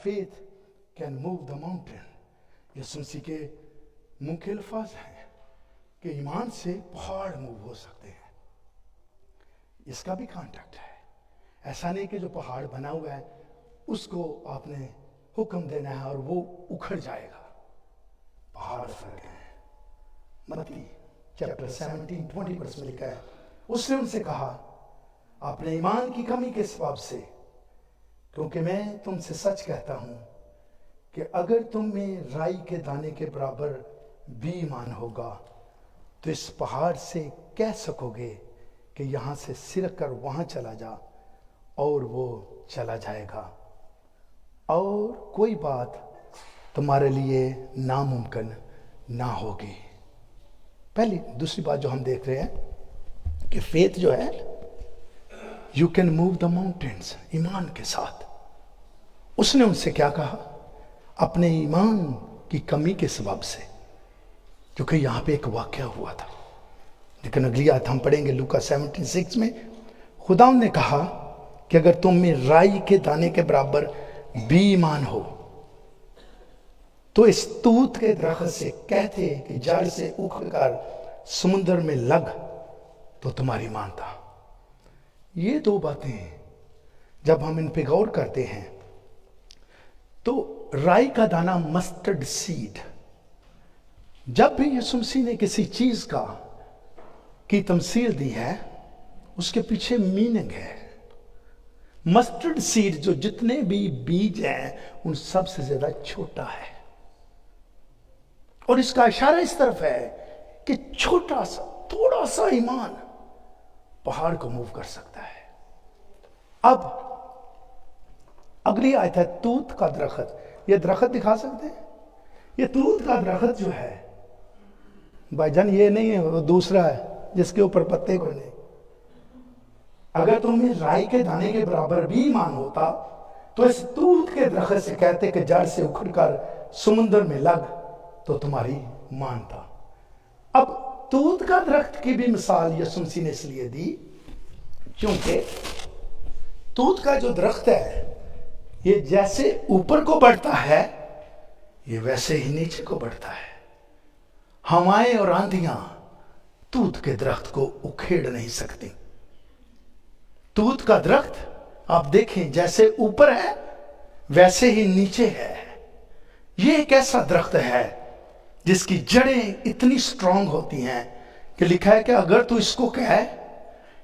faith can move the mountain. यीशु मसीह के मुंह के अल्फाज हैं कि ईमान से पहाड़ मूव हो सकते हैं। इसका भी कॉन्टेक्ट है। ऐसा नहीं कि जो पहाड़ बना हुआ है उसको आपने हुक्म देना है और वो उखड़ जाएगा। पहाड़ फर्क है। मत्ती चैप्टर 17:20 में लिखा है, उसने उनसे कहा, अपने ईमान की कमी के सबब से, क्योंकि मैं तुमसे सच कहता हूं कि अगर तुम में राई के दाने के बराबर भी ईमान होगा तो इस पहाड़ से कह सकोगे कि यहां से सिरक कर वहां चला जा, और वो चला जाएगा, और कोई बात तुम्हारे लिए नामुमकिन ना होगी। पहली दूसरी बात जो हम देख रहे हैं कि फेथ जो है, you can move the mountains, ईमान के साथ। उसने उनसे क्या कहा? अपने ईमान की कमी के सबब से, क्योंकि यहां पे एक वाकया हुआ था। लेकिन अगली आयत हम पढ़ेंगे लूका 17:6 में, खुदा ने कहा कि अगर तुम में राई के दाने के बराबर भी ईमान हो तो इस तूत के दरख्त से कहते कि जड़ से उखड़कर समुद्र में लग, तो तुम्हारी ईमान था। ये दो बातें जब हम इन पे गौर करते हैं तो राई का दाना, मस्टर्ड सीड, जब भी यीशु मसीह ने किसी चीज की तमसील दी है उसके पीछे मीनिंग है। मस्टर्ड सीड जो जितने भी बीज हैं उन सब से ज्यादा छोटा है, और इसका इशारा इस तरफ है कि छोटा सा, थोड़ा सा ईमान पहाड़ को मूव कर सकता है। अब अगली आयत है तूत का दरख्त। ये दरख्त दिखा सकते हैं? ये तूत का दरख्त जो है भाईजान, ये नहीं है, वो दूसरा है जिसके ऊपर पत्ते कोई नहीं। अगर तुम्हें राई के दाने के बराबर भी ईमान होता तो इस तूत के दरख्त से कहते कि जड़ से उखड़कर समुद्र में लग, तो तुम्हारी ईमान था। अब तूत का दरख्त की भी मिसाल यीशु मसीह ने इसलिए दी क्योंकि तूत का जो दरख्त है ये जैसे ऊपर को बढ़ता है ये वैसे ही नीचे को बढ़ता है। हवाएं और आंधियां तूत के दरख्त को उखेड़ नहीं सकती। तूत का दरख्त आप देखें जैसे ऊपर है वैसे ही नीचे है। ये एक ऐसा दरख्त है जिसकी जड़ें इतनी स्ट्रांग होती हैं कि लिखा है कि अगर तू इसको कहे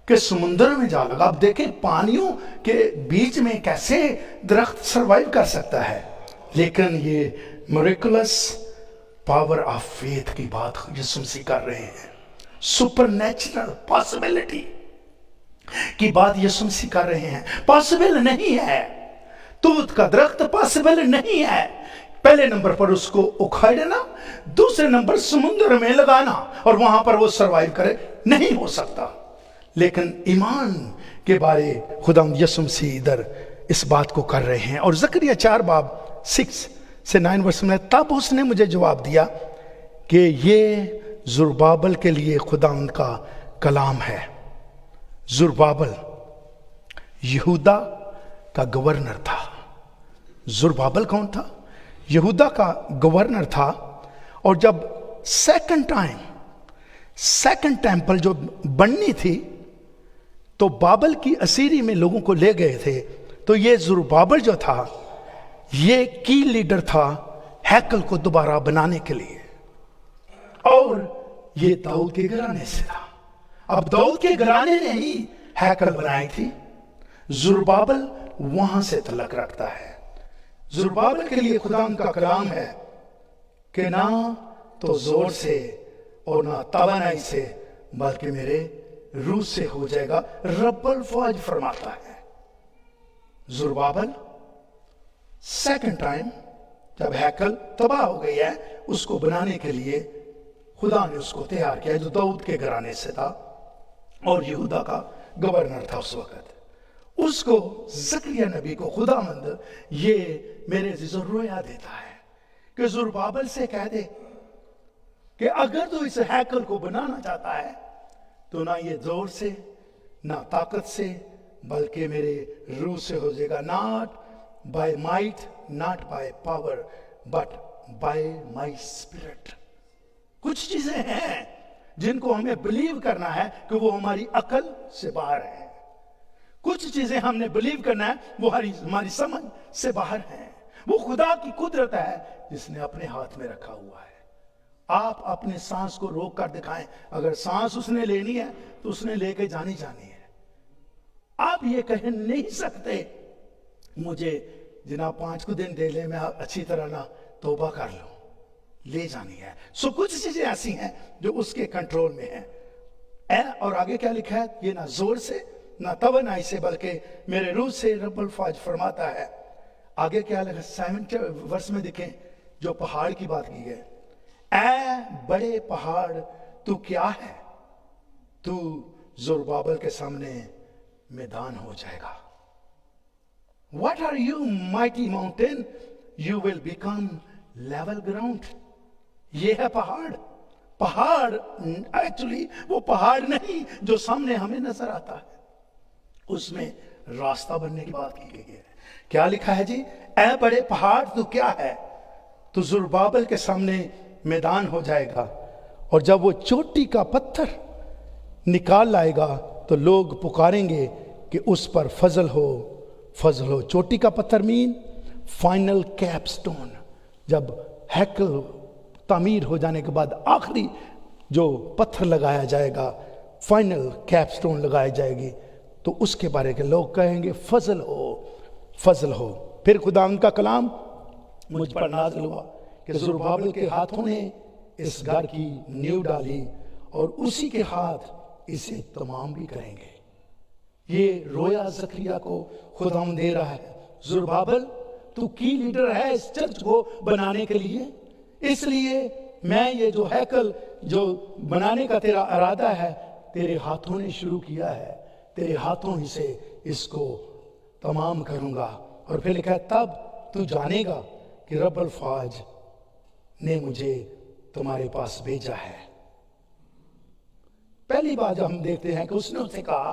कि समुद्र में जा लगा। अब देखें पानियों के बीच में कैसे दरख्त सरवाइव कर सकता है, लेकिन ये मिरेकुलस पावर ऑफ फेथ की बात यीशु मसीह कर रहे हैं। सुपरनैचुरल पॉसिबिलिटी की बात यीशु मसीह कर रहे हैं। पॉसिबल नहीं है, तूत का दरख्त पॉसिबल नहीं है। पहले नंबर पर उसको उखाड़ना, दूसरे नंबर समुद्र में लगाना और वहां पर वो सरवाइव करे, नहीं हो सकता। लेकिन ईमान के बारे खुदा यीशु मसीह इधर इस बात को कर रहे हैं। और जकरिया 4:6-9 में, तब उसने मुझे जवाब दिया कि ये जुरबाबल के लिए खुदा का कलाम है। जुरबाबल यहूदा का गवर्नर था। जुरबाबल कौन था? यहूदा का गवर्नर था। और जब सेकंड टेंपल जो बननी थी तो बाबल की असीरी में लोगों को ले गए थे। तो ये जुरबाबल जो था ये की लीडर था हैकल को दोबारा बनाने के लिए, और ये दाऊद के घराने से था। अब दाऊद के घराने ने ही हैकल बनाई थी। जुरबाबल वहां से तलक रखता है। जुरबाबल के लिए खुदा का कलाम है कि ना तो जोर से और ना तवानाई से बल्कि मेरे रूह से हो जाएगा। रब्बुल फौज फरमाता है। जुरबाबल सेकंड टाइम जब हैकल तबाह हो गई है उसको बनाने के लिए खुदा ने उसको तैयार किया, जो दाऊद के घराने से था और यहूदा का गवर्नर था उस वक्त। उसको जकरिया नबी को खुदावंद ये मेरे अज़ीज़ों रोया देता है कि जुरबाबल से कह दे कि अगर तू इस हैकल को बनाना चाहता है तो ना ये जोर से ना ताकत से बल्कि मेरे रूह से हो जाएगा। Not by might, not by power, but by my spirit. कुछ चीजें हैं जिनको हमें बिलीव करना है कि वो हमारी अकल से बाहर है। कुछ चीजें हमने बिलीव करना है वो हमारी समझ से बाहर है। वो खुदा की कुदरत है जिसने अपने हाथ में रखा हुआ है। आप अपने सांस को रोक कर दिखाएं, अगर सांस उसने लेनी है तो उसने लेके जानी है। आप ये कह नहीं सकते मुझे जनाब 5 को दिन दे ले, मैं अच्छी तरह ना तौबा कर लूं, ले जानी है। सो कुछ चीजें ऐसी हैं जो उसके कंट्रोल में है। और आगे क्या लिखा है, ये ना जोर से ना तवनाई से बल्कि मेरे रूह से रब्बुल फाज फरमाता है। आगे क्या लिखा 7 वर्ष में देखें, जो पहाड़ की बात की है, ऐ बड़े पहाड़ तू क्या है, तू ज़ुरबाबेल के सामने मैदान हो जाएगा। What are you, mighty mountain? You will become level ground. ये है पहाड़। पहाड़ एक्चुअली वो पहाड़ नहीं जो सामने हमें नजर आता है, उसमें रास्ता बनने की बात की गई है। क्या लिखा है जी, ऐ बड़े पहाड़ तू क्या है, तू ज़ुरबाबेल के सामने मैदान हो जाएगा। और जब वो चोटी का पत्थर निकाल लाएगा तो लोग पुकारेंगे कि उस पर फजल हो, फजल हो। चोटी का पत्थर मीन फाइनल कैपस्टोन। जब हैकल तामीर हो जाने के बाद आखिरी जो पत्थर लगाया जाएगा, फाइनल कैपस्टोन लगाई जाएगी, तो उसके बारे में लोग कहेंगे फजल हो, फजल हो। फिर खुदा उनका कलाम मुझ पर नाज़िल हुआ कि ज़ुरबाबेल के हाथों ने इस घर की नींव डाली और उसी के हाथ इसे तमाम भी करेंगे। ये रोया ज़करिया को खुदा दे रहा है, ज़ुरबाबेल तू की लीडर है इस चर्च को बनाने के लिए, इसलिए मैं ये जो हैकल जो बनाने का तेरा इरादा है तेरे हाथों ने शुरू किया है, तेरे हाथों ही से इसको तमाम करूंगा। और फिर लिखा है तब तू जानेगा कि रब्बुल फाज ने मुझे तुम्हारे पास भेजा है। पहली बात जो हम देखते हैं कि उसने उससे कहा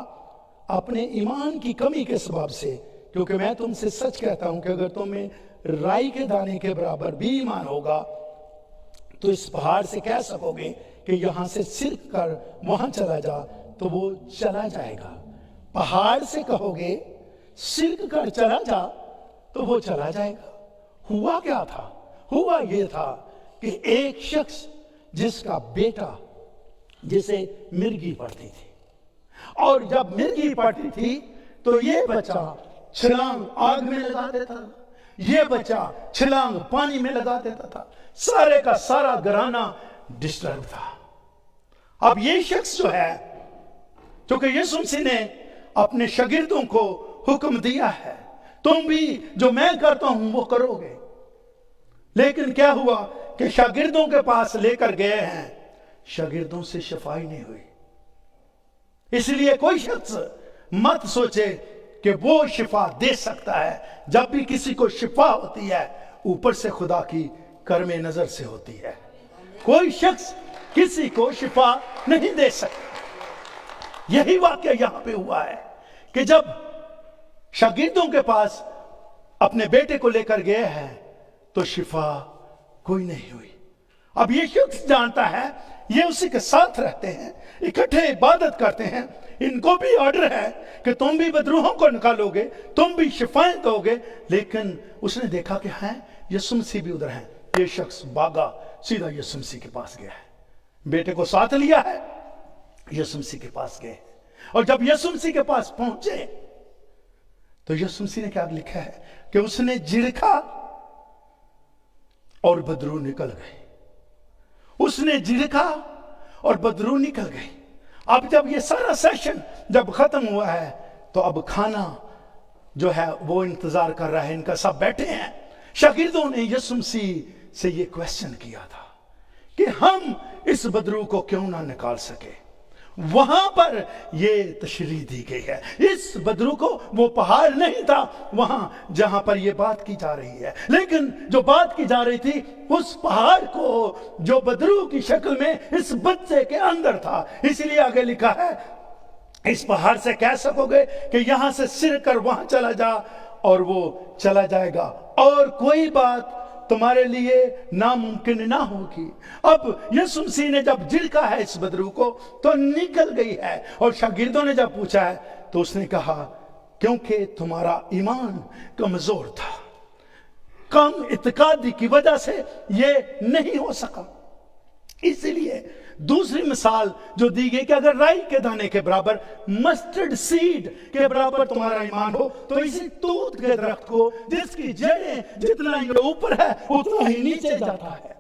अपने ईमान की कमी के सबब से, क्योंकि मैं तुमसे सच कहता हूं कि अगर तुम्हें राई के दाने के बराबर भी ईमान होगा तो इस पहाड़ से कह सकोगे कि यहां से सिरक कर वहां चला जा तो वो चला जाएगा। पहाड़ से कहोगे सिरक कर चला जा तो वो चला जाएगा। हुआ क्या था? हुआ ये था कि एक शख्स जिसका बेटा जिसे मिर्गी पड़ती थी, और जब मिर्गी पड़ती थी तो ये बच्चा छलांग आग में लगा देता था, ये बच्चा छलांग पानी में लगा देता था, सारे का सारा घराना डिस्टर्ब था। अब ये शख्स जो है, क्योंकि यीशु मसीह ने अपने शागिर्दों को हुक्म दिया है तुम भी जो मैं करता हूं वो करोगे, लेकिन क्या हुआ कि शागिर्दों के पास लेकर गए हैं, शागिर्दों से शफाई नहीं हुई। इसलिए कोई शख्स मत सोचे कि वो शिफा दे सकता है। जब भी किसी को शिफा होती है ऊपर से खुदा की कर्मे नजर से होती है। कोई शख्स किसी को शिफा नहीं दे सकता। यही वाक्य यहां पे हुआ है कि जब शागिर्दों के पास अपने बेटे को लेकर गए हैं तो शिफा कोई नहीं हुई। अब ये शख्स जानता है, ये उसी के साथ रहते हैं, इकट्ठे इबादत करते हैं, इनको भी ऑर्डर है कि तुम भी बदरूहों को निकालोगे, तुम भी शिफाएं दोगे, लेकिन उसने देखा कि हैं यीशु मसीह भी उधर हैं। ये शख्स भागा सीधा यीशु मसीह के पास गया है, बेटे को साथ लिया है, यीशु मसीह के पास गए। और जब यीशु मसीह के पास पहुंचे तो यीशु मसीह ने क्या लिखा है कि उसने झिड़का और बदरू निकल गए। उसने झिड़का और बदरू निकल गई। अब जब ये सारा सेशन जब खत्म हुआ है तो अब खाना जो है वो इंतजार कर रहा है, इनका सब बैठे हैं। शागिर्दों ने यीशु मसीह से ये क्वेश्चन किया था कि हम इस बदरू को क्यों ना निकाल सके। वहां पर ये तशरीह दी गई है। इस बदरू को वो पहाड़ नहीं था वहां जहां पर ये बात की जा रही है, लेकिन जो बात की जा रही थी उस पहाड़ को जो बदरू की शक्ल में इस बच्चे के अंदर था। इसलिए आगे लिखा है इस पहाड़ से कह सकोगे कि यहां से सिर कर वहां चला जा اور وہ چلا جائے گا اور کوئی بات تمہارے لیے ناممکن نہ ہوگی. اب یسوع مسیح نے جب جھڑکا ہے اس بدرو کو تو نکل گئی ہے. اور شاگردوں نے جب پوچھا ہے تو اس نے کہا کیونکہ تمہارا ایمان کمزور تھا, کم اعتقادی کی وجہ سے یہ نہیں ہو سکا. اسی لیے دوسری مثال جو دی گئی کہ اگر رائی کے دانے کے برابر, مسٹرڈ سیڈ کے برابر تمہارا ایمان ہو تو اسی توت کے درخت کو جس کی جڑیں جتنا یہ اوپر ہے اتنا ہی نیچے جاتا ہے.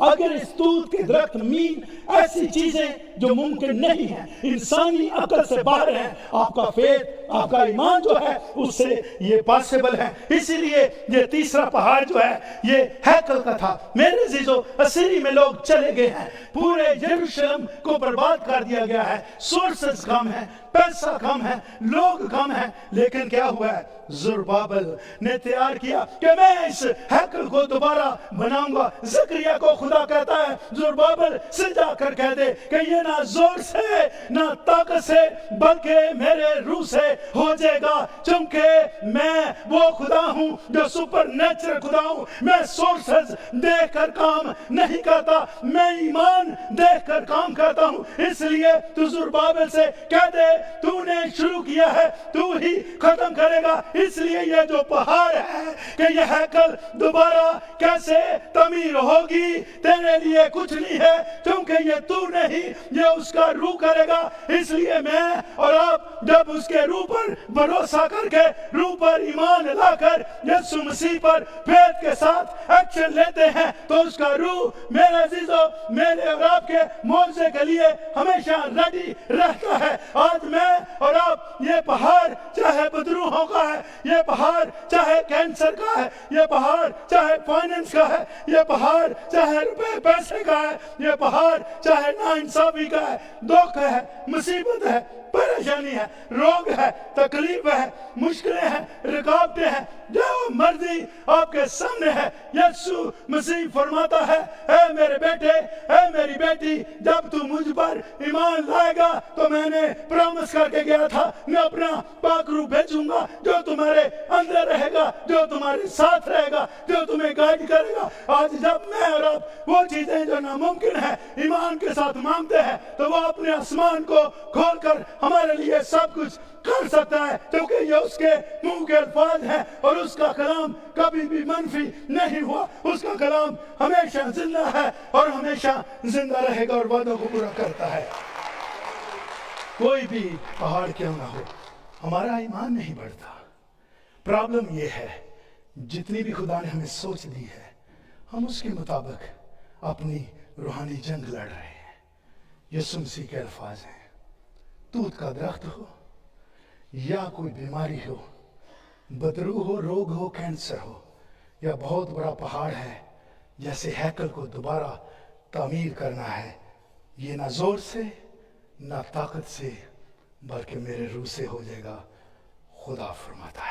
اگر اس توت کے درخت مین ایسی چیزیں جو ممکن نہیں ہیں, انسانی عقل سے باہر ہیں, آپ کا فیتھ, آپ کا ایمان جو ہے اس سے یہ پاسبل ہے. اسی لیے یہ تیسرا پہاڑ جو ہے یہ ہیکل کا تھا. میرے عزیزو, اسیری میں لوگ چلے گئے ہیں, پورے یروشلم کو برباد کر دیا گیا ہے, سورسز کم ہیں, پیسہ کم ہے, لوگ کم ہیں, لیکن کیا ہوا ہے, زربابل نے تیار کیا کہ میں اس ہیکل کو دوبارہ بناؤں گا. زکریا کو خدا کہتا ہے زربابل سے جا کر کہہ دے کہ یہ نہ زور سے نہ طاقت سے بلکہ میرے روح سے ہو جائے گا, چونکہ میں وہ خدا ہوں جو سپر نیچرل خدا ہوں. میں سورسز دیکھ کر کام نہیں کرتا, میں ایمان دیکھ کر کام کرتا ہوں. اس لیے تو زربابل سے کہہ دے تو نے شروع کیا ہے تو ہی ختم کرے گا. اس لیے یہ جو پہاڑ ہے کہ یہ ہیکل دوبارہ کیسے تعمیر ہوگی تیرے لیے کچھ نہیں ہے, کیونکہ یہ تو نہیں, یہ اس کا روح کرے گا. اس لیے میں اور آپ جب اس کے روح پر بھروسہ کر کے, روح پر ایمان لا کر یسوع مسیح پر فیتھ کے ساتھ ایکشن لیتے ہیں تو اس کا روح میرے عزیزو میرے اور آپ کے معجزے کے لیے ہمیشہ ریڈی رہتا ہے. آج میں اور آپ, یہ پہاڑ چاہے بدروحوں کا ہے, یہ پہاڑ چاہے کینسر کا ہے, یہ پہاڑ چاہے فائننس کا ہے, یہ پہاڑ چاہے روپے پیسے کا ہے, یہ پہاڑ چاہے ناانصافی کا ہے, دکھ ہے, مصیبت ہے, پریشانی ہے, روگ ہے, تکلیف ہے, مشکلیں ہیں, رکاوٹیں ہیں, جو مرضی آپ کے سامنے ہے, یسوع مسیح فرماتا ہے اے میرے بیٹے, اے میری بیٹی, جب تو مجھ پر ایمان لائے گا تو میں نے پرامس کر کے گیا تھا میں اپنا پاک روح بھیجوں گا جو تمہارے اندر رہے گا, جو تمہارے ساتھ رہے گا, جو تمہیں گائیڈ کرے گا. آج جب میں اور آپ وہ چیزیں جو ناممکن ہے ایمان کے ساتھ مانگتے ہیں تو وہ اپنے آسمان کو کھول کر ہمارے لیے سب کچھ کر سکتا ہے, کیونکہ یہ اس کے منہ کے الفاظ ہیں اور اس کا کلام کبھی بھی منفی نہیں ہوا. اس کا کلام ہمیشہ زندہ ہے اور ہمیشہ زندہ رہے گا اور وعدوں کو پورا کرتا ہے. کوئی بھی پہاڑ کیوں نہ ہو, ہمارا ایمان نہیں بڑھتا. پرابلم یہ ہے جتنی بھی خدا نے ہمیں سوچ دی ہے ہم اس کے مطابق اپنی روحانی جنگ لڑ رہے ہیں. یسوع مسیح کے الفاظ ہیں, توت کا درخت ہو یا کوئی بیماری ہو, بدرو ہو, روگ ہو, کینسر ہو, یا بہت بڑا پہاڑ ہے جیسے ہیکل کو دوبارہ تعمیر کرنا ہے, یہ نہ زور سے نہ طاقت سے بلکہ میرے روح سے ہو جائے گا, خدا فرماتا ہے.